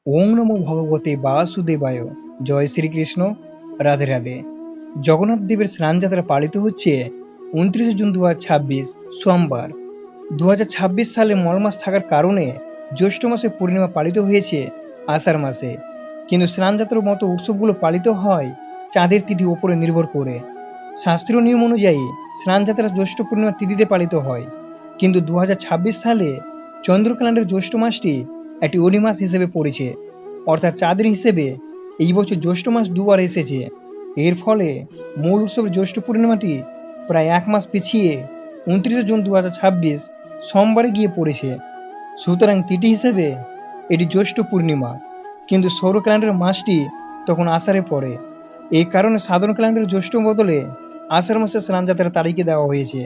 ওং নমো ভগবতে বাসুদেবায়। জয় শ্রীকৃষ্ণ। রাধে রাধে। জগন্নাথ দেবের স্নানযাত্রা পালিত হচ্ছে 29 জুন 2026 সোমবার। 2026 সালে মল মাস থাকার কারণে জ্যৈষ্ঠ মাসে পূর্ণিমা পালিত হয়েছে আষাঢ় মাসে। কিন্তু স্নানযাত্রার মতো উৎসবগুলো পালিত হয় চাঁদের তিথি ওপরে নির্ভর করে। শাস্ত্রীয় নিয়ম অনুযায়ী স্নানযাত্রা জ্যৈষ্ঠ পূর্ণিমার তিথিতে পালিত হয়, কিন্তু 2026 সালে চন্দ্র ক্যালেন্ডার জ্যৈষ্ঠ মাসটি একটি অনি মাস হিসেবে পড়েছে, অর্থাৎ চাঁদের হিসেবে এই বছর জ্যৈষ্ঠ মাস দুবার এসেছে। এর ফলে মূল উৎসবের জ্যৈষ্ঠ পূর্ণিমাটি প্রায় এক মাস পিছিয়ে 29 জুন 2026 সোমবারে গিয়ে পড়েছে। সুতরাং তিথি হিসেবে এটি জ্যৈষ্ঠ পূর্ণিমা, কিন্তু সৌর ক্যালেন্ডারের মাসটি তখন আষাঢ়ে পড়ে। এই কারণে সাধারণ ক্যালেন্ডারের জ্যৈষ্ঠ বদলে আষাঢ় মাসে স্নানযাত্রার তারিখে দেওয়া হয়েছে।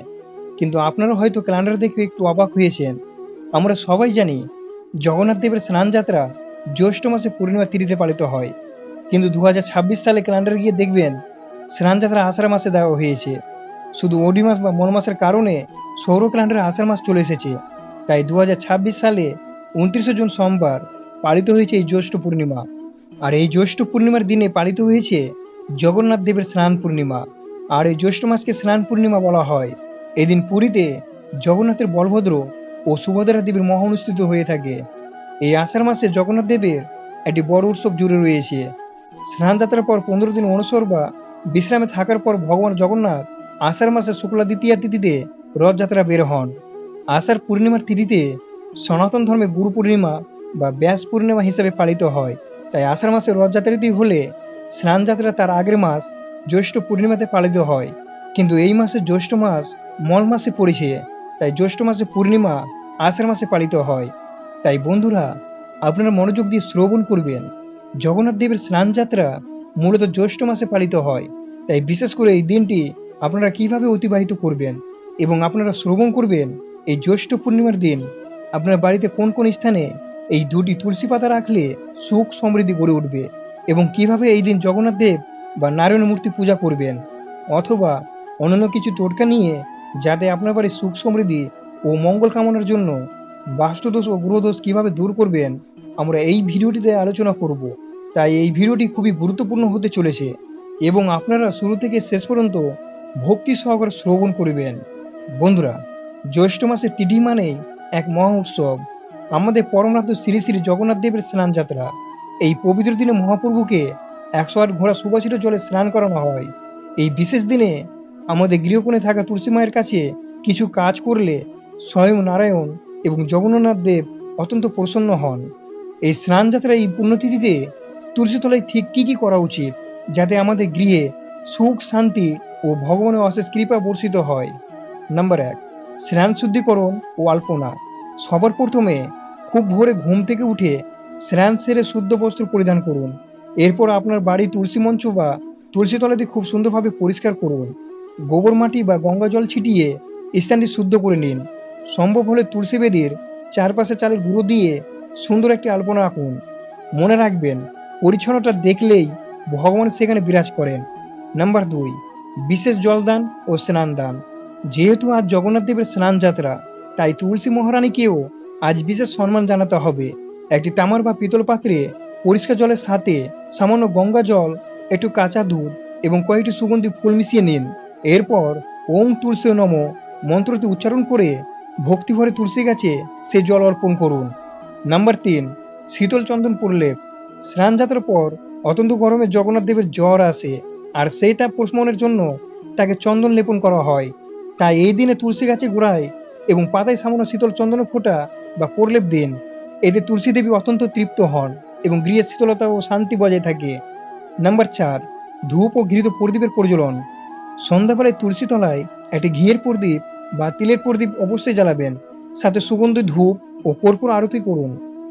কিন্তু আপনারা হয়তো ক্যালেন্ডার দেখে একটু অবাক হয়েছেন। আমরা সবাই জানি জগন্নাথ দেবের স্নানযাত্রা জ্যৈষ্ঠ মাসে পূর্ণিমা তিথিতে পালিত হয়, কিন্তু 2026 সালে ক্যালেন্ডারে গিয়ে দেখবেন স্নানযাত্রা আষাঢ় মাসে দেওয়া হয়েছে। শুধু অডি মাস বা মল মাসের কারণে সৌর ক্যালেন্ডারে আষাঢ় মাস চলে এসেছে। তাই 2026 সালে 29 জুন সোমবার পালিত হয়েছে এই জ্যৈষ্ঠ পূর্ণিমা। আর এই জ্যৈষ্ঠ পূর্ণিমার দিনে পালিত হয়েছে জগন্নাথ দেবের স্নান পূর্ণিমা। আর এই জ্যৈষ্ঠ মাসকে স্নান পূর্ণিমা বলা হয়। এদিন পুরীতে জগন্নাথের বলভদ্র ও সুভদ্রা দেবীর মহা অনুষ্ঠিত হয়ে থাকে। এই আষাঢ় মাসে জগন্নাথ দেবের একটি বড় উৎসব জুড়ে রয়েছে। স্নানযাত্রার পর 15 দিন অনশর বা বিশ্রামে থাকার পর ভগবান জগন্নাথ আষাঢ় মাসে শুক্লা দ্বিতীয়া তিথিতে রথযাত্রা বের হন। আষাঢ় পূর্ণিমার তিথিতে সনাতন ধর্মে গুরু পূর্ণিমা বা ব্যাস পূর্ণিমা হিসেবে পালিত হয়। তাই আষাঢ় মাসে রথযাত্রাটি হলে স্নানযাত্রা তার আগের মাস জ্যৈষ্ঠ পূর্ণিমাতে পালিত হয়। কিন্তু এই মাসে জ্যৈষ্ঠ মাস মল মাসে পড়েছে, তাই জ্যৈষ্ঠ মাসে পূর্ণিমা আষাঢ় মাসে পালিত হয়। তাই বন্ধুরা, আপনারা মনোযোগ দিয়ে শ্রবণ করবেন। জগন্নাথ দেবের স্নানযাত্রা মূলত জ্যৈষ্ঠ মাসে পালিত হয়। তাই বিশেষ করে এই দিনটি আপনারা কিভাবে অতিবাহিত করবেন এবং আপনারা শ্রবণ করবেন এই জ্যৈষ্ঠ পূর্ণিমার দিন আপনার বাড়িতে কোন কোন স্থানে এই দুটি তুলসী পাতা রাখলে সুখ সমৃদ্ধি গড়ে উঠবে, এবং কিভাবে এই দিন জগন্নাথ দেব বা নারায়ণ মূর্তি পূজা করবেন, অথবা অন্যান্য কিছু টোটকা নিয়ে যাতে আপনার বাড়ির সুখ সমৃদ্ধি ও মঙ্গল কামনার জন্য বাস্তুদোষ ও গ্রহদোষ কিভাবে দূর করবেন, আমরা এই ভিডিওটিতে আলোচনা করব। তাই এই ভিডিওটি খুবই গুরুত্বপূর্ণ হতে চলেছে এবং আপনারা শুরু থেকে শেষ পর্যন্ত ভক্তি সহকারে শ্রবণ করবেন। বন্ধুরা, জ্যৈষ্ঠ মাসের তিথি মানেই এক মহা উৎসব, আমাদের পরমনাথ শ্রী শ্রী জগন্নাথ দেবের স্নান যাত্রা। এই পবিত্র দিনে মহাপ্রভুকে 108 ঘোড়া সুবাসিত জলে স্নান করানো হয়। এই বিশেষ দিনে আমাদের গৃহকোণে থাকা তুলসী মায়ের কাছে কিছু কাজ করলে স্বয়ং নারায়ণ এবং জগন্নাথ দেব অত্যন্ত প্রসন্ন হন। এই স্নান যাত্রার এই পুণ্যতিথিতে তুলসী তলায় ঠিক কী কী করা উচিত যাতে আমাদের গৃহে সুখ শান্তি ও ভগবানের অশেষ কৃপা বর্ষিত হয়। নাম্বার 1, স্নান শুদ্ধিকরণ ও আলপনা। সবার প্রথমে খুব ভোরে ঘুম থেকে উঠে স্নান সেরে শুদ্ধ বস্ত্র পরিধান করুন। এরপর আপনার বাড়ি তুলসী মঞ্চ বা তুলসী তলাটি খুব সুন্দরভাবে পরিষ্কার করুন। গোবর মাটি বা গঙ্গা জল ছিটিয়ে স্থানটি শুদ্ধ করে নিন। সম্ভব হলে তুলসী বেদির চারপাশে চালের গুঁড়ো দিয়ে সুন্দর একটি আলপনা আঁকুন। মনে রাখবেন, পরিচ্ছন্নতা দেখলেই ভগবান সেখানে বিরাজ করেন। নাম্বার 2, বিশেষ জলদান ও স্নান দান। যেহেতু আজ জগন্নাথ দেবের স্নান যাত্রা, তাই তুলসী মহারানীকেও আজ বিশেষ সম্মান জানাতে হবে। একটি তামার বা পিতল পাত্রে পরিষ্কার জলের সাথে সামান্য গঙ্গা জল, একটু কাঁচা দুধ এবং কয়েকটি সুগন্ধি ফুল মিশিয়ে নিন। এরপর ওম তুলসী নম মন্ত্রটি উচ্চারণ করে ভক্তিভরে তুলসী গাছে সে জল অর্পণ করুন। নাম্বার 3, শীতল চন্দন প্রলেপ। স্নান যাত্রার পর অত্যন্ত গরমে জগন্নাথ দেবের জ্বর আসে, আর সেই তাপ প্রশমনের জন্য তাকে চন্দন লেপন করা হয়। তাই এই দিনে তুলসী গাছের গোড়ায় এবং পাতায় সামান্য শীতল চন্দনের ফোঁটা বা প্রলেপ দিন। এতে তুলসী দেবী অত্যন্ত তৃপ্ত হন এবং গৃহের শীতলতা ও শান্তি বজায় থাকে। নাম্বার 4, ধূপ ও ঘৃত প্রদীপের প্রজ্বলন। সন্ধ্যাবেলায় তুলসী তলায় একটি ঘিয়ের প্রদীপ বা তিলের প্রদীপ অবশ্যই জ্বালাবেন। সাথে সুগন্ধি ধূপ ও কর্পূর আরতি করুন।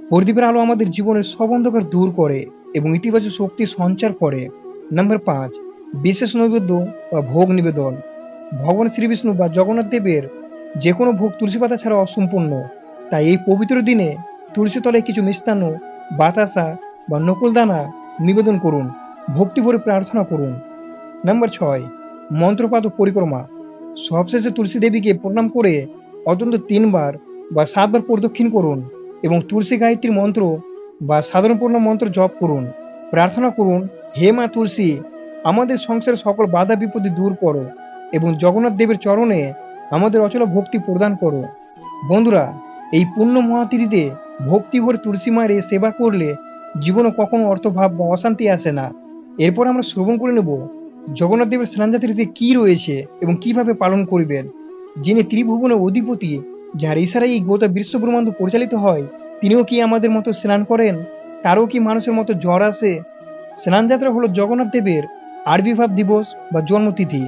প্রদীপের আলো আমাদের জীবনের সব অন্ধকার দূর করে এবং ইতিবাচক শক্তি সঞ্চার করে। নাম্বার 5, বিশেষ নৈবেদ্য বা ভোগ নিবেদন। ভগবান শ্রীবিষ্ণু বা জগন্নাথ দেবের যে কোনো ভোগ তুলসী পাতা ছাড়া অসম্পূর্ণ। তাই এই পবিত্র দিনে তুলসী তলায় কিছু মিষ্টান্ন, বাতাসা বা নকুলদানা নিবেদন করুন। ভক্তি ভরে প্রার্থনা করুন। নাম্বার 6, মন্ত্রপাঠ ও পরিক্রমা। সবশেষে তুলসী দেবীকে প্রণাম করে অন্তত 3 বার বা 7 বার প্রদক্ষিণ করুন এবং তুলসী গায়ত্রীর মন্ত্র বা সাধারণপূর্ণ মন্ত্র জপ করুন। প্রার্থনা করুন, হে মা তুলসী, আমাদের সংসারের সকল বাধা বিপত্তি দূর করো এবং জগন্নাথ দেবের চরণে আমাদের অচল ভক্তি প্রদান করো। বন্ধুরা, এই পুণ্য মহাতিথিতে ভক্তি ভরে তুলসী মায়ের এই সেবা করলে জীবনে কখনো অর্থভাব বা অশান্তি আসে না। এরপর আমরা শ্রবণ করে নেব জগন্নাথ দেবের স্নানযাত্রাতে কি রয়েছে এবং কিভাবে পালন করবেন। যিনি ত্রিভুবনের অধিপতি, যার ইশারায় এই গোটা বিশ্ব ব্রহ্মাণ্ড পরিচালিত হয়, তিনিও কি আমাদের মতো স্নান করেন? তারও কি মানুষের মতো জ্বর আসে? স্নানযাত্রা হলো জগন্নাথ দেবের আবির্ভাব দিবস বা জন্মতিথি।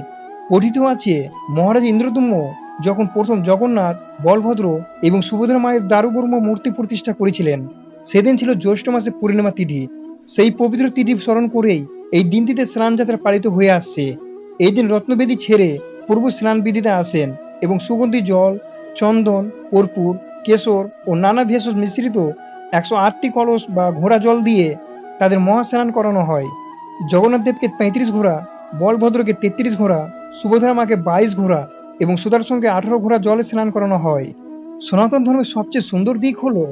কথিত আছে মহারাজ ইন্দ্রদম্য যখন প্রথম জগন্নাথ, বলভদ্র এবং সুভদ্রা মায়ের দারুবর্ম মূর্তি প্রতিষ্ঠা করেছিলেন, সেদিন ছিল জ্যৈষ্ঠ মাসে পূর্ণিমা তিথি। সেই পবিত্র তিথি স্মরণ করেই এই দিনটিতে স্নানযাত্রা পালিত হয়ে আসছে। এই দিন রত্নবেদী ছেড়ে পূর্ব স্নান বিধিতে আসেন এবং সুগন্ধি জল, চন্দন, কর্পূর, কেশর ও নানা ভেষজ মিশ্রিত 108টি কলস বা ঘোড়া জল দিয়ে তাদের মহাস্নান করানো হয়। জগন্নাথ দেবকে 35 ঘোড়া, বলভদ্রকে 33 ঘোড়া, সুভদ্রা মাকে 22 ঘোড়া এবং সুদর্শনকে 18 ঘোড়া জলে স্নান করানো হয়। সনাতন ধর্মের সবচেয়ে সুন্দর দিক হলো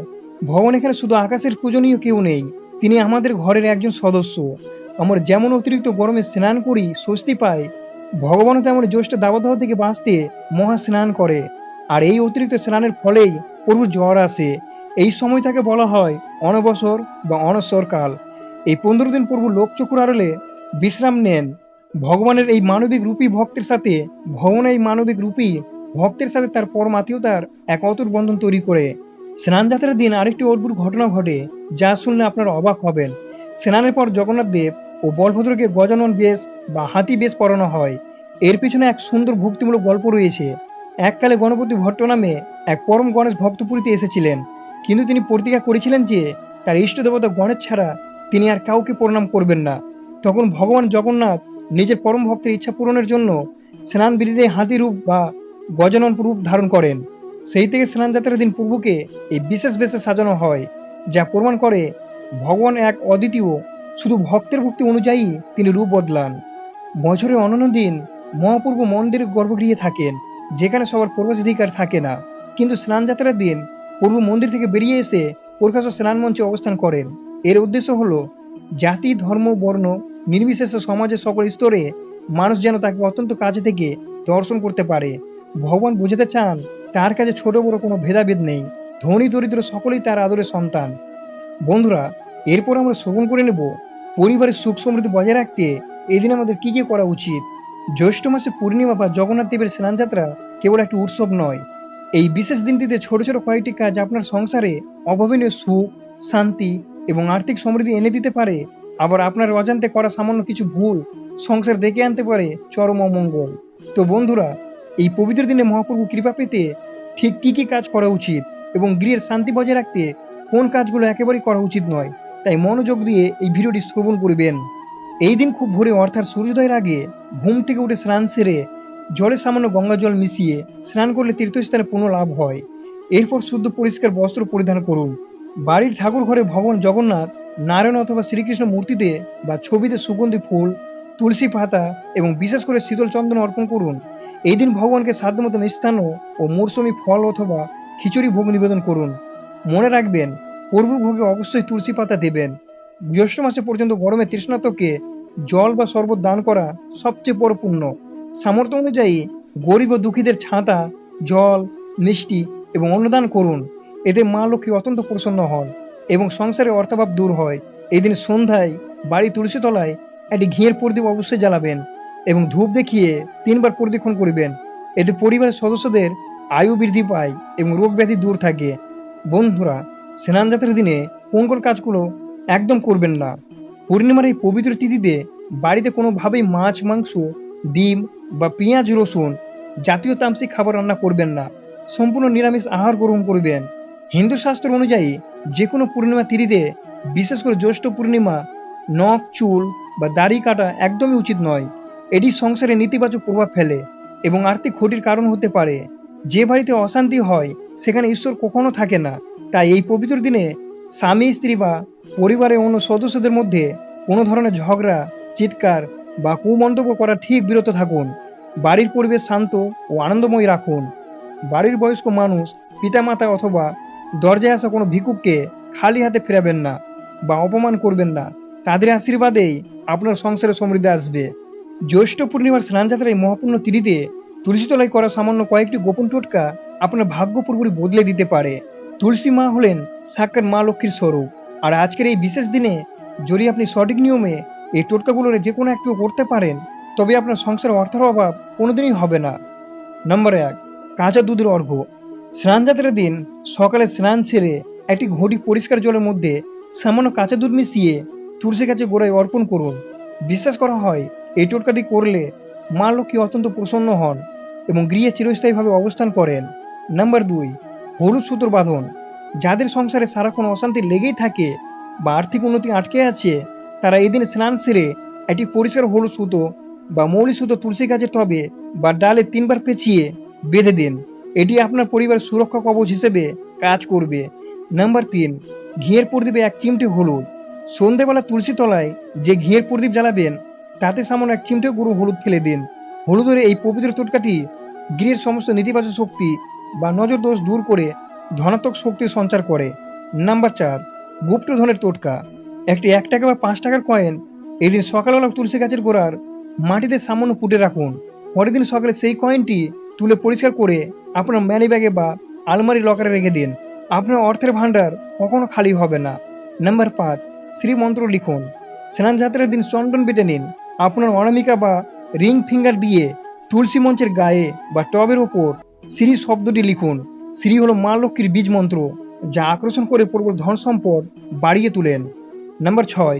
ভগবান এখানে শুধু আকাশের পূজনীয় কেউ নেই, তিনি আমাদের ঘরের একজন সদস্য। আমরা যেমন অতিরিক্ত গরমে স্নান করি, স্বস্তি পাই, ভগবানও তেমন জ্যৈষ্ঠ দাবদাহ থেকে বাঁচতে মহা স্নান করে। আর এই অতিরিক্ত স্নানের ফলেই প্রভুর জ্বর আসে। এই সময় তাকে বলা হয় অনবসর বা অনশ্বরকাল। এই 15 দিন প্রভু লোকচক্ষুর আড়ালে বিশ্রাম নেন। ভগবানের এই মানবিক রূপী ভক্তের সাথে তার পরম আত্মীয়তার এক অতুট বন্ধন তৈরি করে। স্নানযাত্রার দিন আরেকটি অদ্ভুত ঘটনা ঘটে, যা শুনলে আপনারা অবাক হবেন। স্নানের পর জগন্নাথ দেব ও বলভদ্রকে গজানন বেশ বা হাতি বেশ পরানো হয়। এর পিছনে এক সুন্দর ভক্তিমূলক গল্প রয়েছে। এককালে গণপতি ভট্ট নামে এক পরম গণেশ ভক্তপুরীতে এসেছিলেন, কিন্তু তিনি প্রতিজ্ঞা করেছিলেন যে তার ইষ্ট দেবতা গণেশ ছাড়া তিনি আর কাউকে প্রণাম করবেন না। তখন ভগবান জগন্নাথ নিজের পরম ভক্তের ইচ্ছা পূরণের জন্য স্নান বিধিতে হাতি রূপ বা গজানন রূপ ধারণ করেন। সেই থেকে স্নানযাত্রার দিন প্রভুকে এই বিশেষ বেশে সাজানো হয়, যা প্রমাণ করে ভগবান এক অদ্বিতীয়, শুধু ভক্তের ভক্তি অনুযায়ী তিনি রূপ বদলান। বছরের অন্যান্য দিন মহাপ্রভু মন্দিরের গর্ভগৃহে থাকেন, যেখানে সবার প্রবেশাধিকার থাকে না। কিন্তু স্নানযাত্রার দিন প্রভু মন্দির থেকে বেরিয়ে এসে প্রকাশ্য স্নান মঞ্চে অবস্থান করেন। এর উদ্দেশ্য হলো জাতি, ধর্ম, বর্ণ নির্বিশেষে সমাজের সকল স্তরে মানুষ যেন তাকে অত্যন্ত কাছে থেকে দর্শন করতে পারে। ভগবান বোঝাতে চান তার কাছে ছোট বড় কোনো ভেদাভেদ নেই, ধনী দরিদ্র সকলেই তার আদরের সন্তান। বন্ধুরা, এরপর আমরা শ্রবণ করে নেব পরিবারের সুখ সমৃদ্ধি বজায় রাখতে এই দিন আমাদের কি কি করা উচিত। জ্যৈষ্ঠ মাসে পূর্ণিমা বা জগন্নাথ দেবের স্নানযাত্রা কেবল একটি উৎসব নয়। এই বিশেষ দিনটিতে ছোট ছোট কয়েকটি কাজ আপনার সংসারে অভাবনীয় সুখ, শান্তি এবং আর্থিক সমৃদ্ধি এনে দিতে পারে। আবার আপনার অজান্তে করা সামান্য কিছু ভুল সংসার ডেকে আনতে পারে চরম অমঙ্গল। তো বন্ধুরা, এই পবিত্র দিনে মহাপ্রভু কৃপা পেতে ঠিক কি কি কাজ করা উচিত এবং গৃহের শান্তি বজায় রাখতে কোন কাজগুলো একেবারেই করা উচিত নয়, তাই মনোযোগ দিয়ে এই ভিডিওটি শ্রবণ করবেন। এই দিন খুব ভোরে অর্থাৎ সূর্যোদয়ের আগে ঘুম থেকে উঠে স্নান সেরে জলে সামান্য গঙ্গা জল মিশিয়ে স্নান করলে তীর্থস্থানে পুণ্য লাভ হয়। এরপর শুদ্ধ পরিষ্কার বস্ত্র পরিধান করুন। বাড়ির ঠাকুর ঘরে ভগবান জগন্নাথ, নারায়ণ অথবা শ্রীকৃষ্ণ মূর্তিতে বা ছবিতে সুগন্ধি ফুল, তুলসী পাতা এবং বিশেষ করে শীতল চন্দন অর্পণ করুন। এই দিন ভগবানকে সাধ্যমতো মিষ্টান্ন ও মৌসুমী ফল অথবা খিচুড়ি ভোগ নিবেদন করুন। মনে রাখবেন, প্রভুর ভোগে অবশ্যই তুলসী পাতা দেবেন। জ্যৈষ্ঠ মাসে পর্যন্ত গরমে তৃষ্ণার্তকে জল বা শরবত দান করা সবচেয়ে বড় পুণ্য। সামর্থ্য অনুযায়ী গরিব ও দুঃখীদের ছাতা, জল, মিষ্টি এবং অন্নদান করুন। এতে মা লক্ষ্মী অত্যন্ত প্রসন্ন হন এবং সংসারের অর্থাভাব দূর হয়। এই দিন সন্ধ্যায় বাড়ি তুলসী তলায় একটি ঘিয়ের প্রদীপ অবশ্যই জ্বালাবেন এবং ধূপ দেখিয়ে 3 বার প্রদক্ষিণ করিবেন। এতে পরিবারের সদস্যদের আয়ু বৃদ্ধি পায় এবং রোগ ব্যাধি দূর থাকে। বন্ধুরা, স্নানযাত্রার দিনে কোন কোন কাজগুলো একদম করবেন না। পূর্ণিমার এই পবিত্র তিথিতে বাড়িতে কোনোভাবেই মাছ, মাংস, ডিম বা পেঁয়াজ, রসুন জাতীয় তামসিক খাবার রান্না করবেন না। সম্পূর্ণ নিরামিষ আহার গ্রহণ করবেন। হিন্দু শাস্ত্র অনুযায়ী যে কোনো পূর্ণিমা তিথিতে, বিশেষ করে জ্যৈষ্ঠ পূর্ণিমা, নখ, চুল বা দাড়ি কাটা একদমই উচিত নয়। এটি সংসারে নেতিবাচক প্রভাব ফেলে এবং আর্থিক ক্ষতির কারণ হতে পারে। যে বাড়িতে অশান্তি হয় সেখানে ঈশ্বর কখনো থাকে না। তাই এই পবিত্র দিনে স্বামী, স্ত্রী বা পরিবারের অন্য সদস্যদের মধ্যে কোনো ধরনের ঝগড়া, চিৎকার বা কুমন্তব্য করা ঠিক বিরত থাকুন। বাড়ির পরিবেশ শান্ত ও আনন্দময় রাখুন। বাড়ির বয়স্ক মানুষ, পিতামাতা অথবা দরজায় আসা কোনো ভিক্ষুককে খালি হাতে ফেরাবেন না। বা অপমান করবেন না। তাদের আশীর্বাদেই আপনার সংসারে সমৃদ্ধি আসবে। জ্যৈষ্ঠ পূর্ণিমার স্নানযাত্রার এই মহাপূর্ণ তিথিতে তুলসী তলায় করা সামান্য কয়েকটি গোপন টোটকা আপনার ভাগ্য পুরোপুরি বদলে দিতে পারে। তুলসী মা হলেন সাক্ষাৎ মা লক্ষ্মীর স্বরূপ। আর আজকের এই বিশেষ দিনে যদি আপনি সঠিক নিয়মে এই টোটকাগুলোর যে কোনো একটু করতে পারেন, তবে আপনার সংসারে অর্থের অভাব কোনোদিনই হবে না। নম্বর 1, কাঁচা দুধের অর্ঘ্য। স্নানযাত্রার দিন সকালে স্নান ছেড়ে একটি ঘটি পরিষ্কার জলের মধ্যে সামান্য কাঁচা দুধ মিশিয়ে তুলসী গাছে গোড়ায় অর্পণ করুন। বিশ্বাস করা হয় এই টোটকাটি করলে মা লক্ষ্মী অত্যন্ত প্রসন্ন হন এবং গৃহে চিরস্থায়ীভাবে অবস্থান করেন। নাম্বার 2, হলুদ সুতোর বাঁধন। যাদের সংসারে সারাক্ষণ অশান্তি লেগেই থাকে বা আর্থিক উন্নতি আটকে আছে, তারা এই দিন স্নান সেরে একটি পরিষ্কার হলুদ সুতো বা মৌলি সুতো তুলসী গাছের টবে বা ডালে 3বার পেঁচিয়ে বেঁধে দিন। এটি আপনার পরিবারের সুরক্ষা কবচ হিসেবে কাজ করবে। নাম্বার 3, ঘিয়ের প্রদীপে 1 চিমটে হলুদ। সন্ধেবেলা তুলসী তলায় যে ঘিয়ের প্রদীপ জ্বালাবেন তাতে সামান্য 1 চিমটে গুঁড়ো হলুদ ফেলে দিন। হলুদের এই পবিত্র টোটকাটি গৃহের সমস্ত নেতিবাচক শক্তি বা নজর দোষ দূর করে ধনাত্মক শক্তির সঞ্চার করে। নাম্বার 4, গুপ্তধনের টোটকা। একটি 1 টাকা বা 5 টাকার কয়েন এদিন সকালবেলা তুলসী গাছের গোড়ার মাটিতে সামান্য পুঁতে রাখুন। পরের দিন সকালে সেই কয়েনটি তুলে পরিষ্কার করে আপনার ম্যানি ব্যাগে বা আলমারি লকারে রেখে দিন। আপনার অর্থের ভাণ্ডার কখনো খালি হবে না। নাম্বার 5, শ্রীমন্ত্র লিখুন। স্নানযাত্রার দিন চন্দন বেটে নিন। আপনার অনামিকা বা রিং ফিঙ্গার দিয়ে তুলসী মঞ্চের গায়ে বা টবের ওপর শ্রী শব্দটি লিখুন। শ্রী হলো মা লক্ষ্মীর বীজ মন্ত্র, যা আকর্ষণ করে প্রবল ধন সম্পদ বাড়িয়ে তোলেন। নাম্বার 6,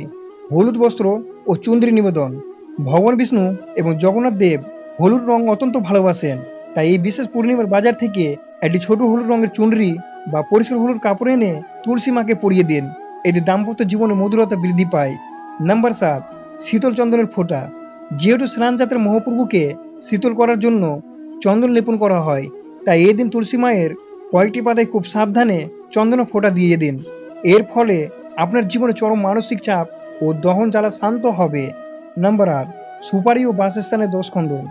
হলুদ বস্ত্র ও চুন্দ্রি নিবেদন। ভগবান বিষ্ণু এবং জগন্নাথ দেব হলুদ রং অত্যন্ত ভালোবাসেন। তাই এই বিশেষ পূর্ণিমার বাজার থেকে একটি ছোট হলুদ রঙের চুনরি বা পরিষ্কার হলুদ কাপড় এনে তুলসী মাকে পরিয়ে দিন। এতে দাম্পত্য জীবনে মধুরতা বৃদ্ধি পায়। নাম্বার 7, শীতল চন্দনের ফোঁটা। যেহেতু স্নানযাত্রার মহাপ্রভুকে শীতল করার জন্য চন্দন লেপন করা হয়, তাই এই দিন তুলসী মায়ের কয়েকটি পাতায় খুব সাবধানে চন্দনের ফোঁটা দিয়ে দিন। এর ফলে আপনার জীবনে চরম মানসিক চাপ ও দহন জ্বালা শান্ত হবে। নাম্বার 8, সুপারি ও বাসস্থানের দোষ খণ্ডন।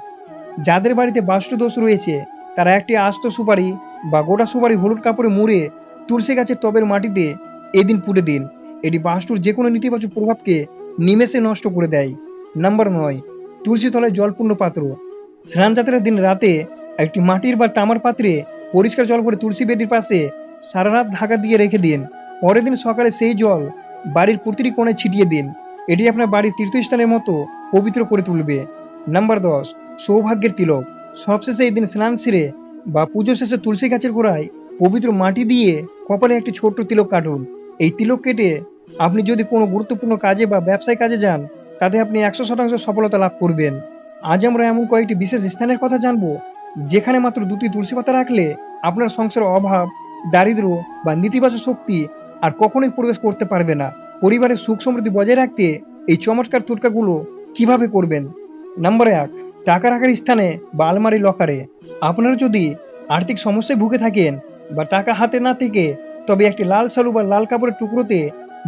যাদের বাড়িতে বাস্তু দোষ রয়েছে তারা একটি আস্ত সুপারি বা গোটা সুপারি হলুদ কাপড়ে মুড়ে তুলসী গাছের টবের মাটিতে এদিন পুঁতে দিন। এটি বাস্তুর যে কোনো নেতিবাচক প্রভাবকে নিমেষে নষ্ট করে দেয়। নাম্বার 9, তুলসী তলায় জলপূর্ণ পাত্র। স্নানযাত্রার দিন রাতে একটি মাটির বা তামার পাত্রে পরিষ্কার জল ভরে তুলসী বেদির পাশে সারা রাত ঢাকা দিয়ে রেখে দিন। পরের দিন সকালে সেই জল বাড়ির প্রতিটি কোণে ছিটিয়ে দিন। এটি আপনার বাড়ির তীর্থস্থানের মতো পবিত্র করে তুলবে। নাম্বার 10, সৌভাগ্যের তিলক। সবশেষে এই দিন স্নান সেরে বা পুজো শেষে তুলসী গাছের গোড়ায় পবিত্র মাটি দিয়ে কপালে একটি ছোট্ট তিলক কাটুন। এই তিলক কেটে আপনি যদি কোনো গুরুত্বপূর্ণ কাজে বা ব্যবসায় কাজে যান, তাতে আপনি 100% সফলতা লাভ করবেন। আজ আমরা এমন কয়েকটি বিশেষ স্থানের কথা জানবো যেখানে মাত্র 2টি তুলসী পাতা রাখলে আপনার সংসারে অভাব, দারিদ্র্য বা নেতিবাচক শক্তি আর কখনোই প্রবেশ করতে পারবে না। পরিবারের সুখ সমৃদ্ধি বজায় রাখতে এই চমৎকার টোটকাগুলো কিভাবে করবেন? নাম্বার 1, টাকা রাখার স্থানে বা আলমারি লকারে। আপনারা যদি আর্থিক সমস্যায় ভুগে থাকেন বা টাকা হাতে না থেকে, তবে একটি লাল শালু বা লাল কাপড়ের টুকরোতে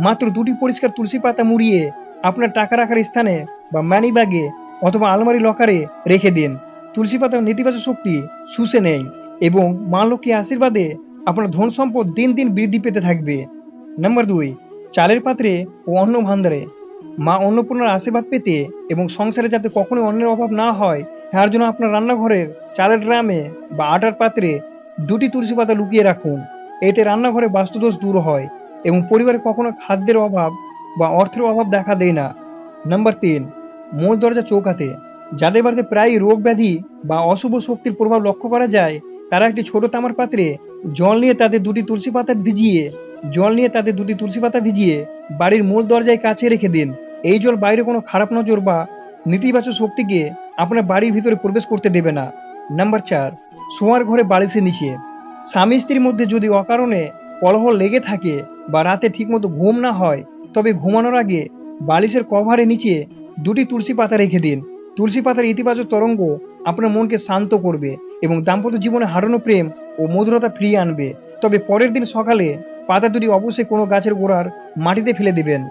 মাত্র 2টি পরিষ্কার তুলসী পাতা মুড়িয়ে আপনার টাকা রাখার স্থানে বা মানি ব্যাগে অথবা আলমারি লকারে রেখে দিন। তুলসী পাতার নেতিবাচক শক্তি শুষে নেয় এবং মা লক্ষ্মীর আশীর্বাদে আপনার ধন সম্পদ দিন দিন বৃদ্ধি পেতে থাকবে। নাম্বার 2, চালের পাত্রে ও অন্ন ভাণ্ডারে। মা অন্নপূর্ণার আশীর্বাদ পেতে এবং সংসারে যাতে কখনোই অন্নের অভাব না হয়, তার জন্য আপনার রান্নাঘরের চালের ড্রামে বা আটার পাত্রে 2টি তুলসী পাতা লুকিয়ে রাখুন। এতে রান্নাঘরে বাস্তুদোষ দূর হয় এবং পরিবারে কখনো খাদ্যের অভাব বা অর্থের অভাব দেখা দেয় না। নাম্বার 3, মূল দরজা চৌকাঠে। যাদের বাড়িতে প্রায়ই রোগ ব্যাধি বা অশুভ শক্তির প্রভাব লক্ষ্য করা যায়, তারা একটি ছোট তামার পাত্রে জল নিয়ে তাতে 2টি তুলসী পাতা ভিজিয়ে বাড়ির মূল দরজায় কাছে রেখে দিন। এই জল বাইরে কোনো খারাপ নজর বা নেতিবাচক শক্তিকে আপনার বাড়ির ভিতরে প্রবেশ করতে দেবে না। নাম্বার 4, শোয়ার ঘরে বালিশের নিচে। স্বামী স্ত্রীর মধ্যে যদি অকারণে কলহ লেগে থাকে বা রাতে ঠিকমতো ঘুম না হয়, তবে ঘুমানোর আগে বালিশের কভারের নিচে 2টি তুলসী পাতা রেখে দিন। তুলসী পাতার ইতিবাচক তরঙ্গ আপনার মনকে শান্ত করবে এবং দাম্পত্য জীবনে হারানো প্রেম ও মধুরতা ফিরিয়ে আনবে। তবে পরের দিন সকালে পাতা 2টি অবশ্যই কোনো গাছের গোড়ার মাটিতে ফেলে দেবেন।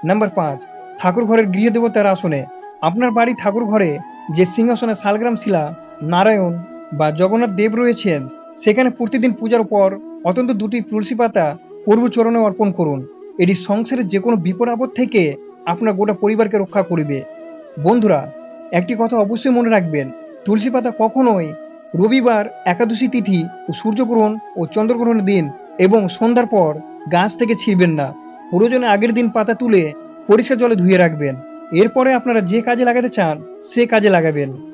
নাম্বার 5, ঠাকুর ঘরের গৃহদেবতার আসনে। আপনার বাড়ি ঠাকুর ঘরে যে সিংহাসনে শালগ্রাম শিলা, নারায়ণ বা জগন্নাথ দেব রয়েছেন, সেখানে প্রতিদিন পূজার পর অত্যন্ত 2টি তুলসী পাতা পূর্ব চরণে অর্পণ করুন। এটি সংসারের যে কোনো বিপদ আপদ থেকে আপনার গোটা পরিবারকে রক্ষা করবে। বন্ধুরা, একটি কথা অবশ্যই মনে রাখবেন, তুলসী পাতা কখনোই রবিবার, একাদশী তিথি ও সূর্যগ্রহণ ও চন্দ্রগ্রহণের দিন এবং সন্ধ্যার পর গাছ থেকে ছিঁড়বেন না। প্রয়োজনে আগের দিন পাতা তুলে পরিষ্কার জলে ধুয়ে রাখবেন। এরপরে আপনারা যে কাজে লাগাতে চান সে কাজে লাগাবেন।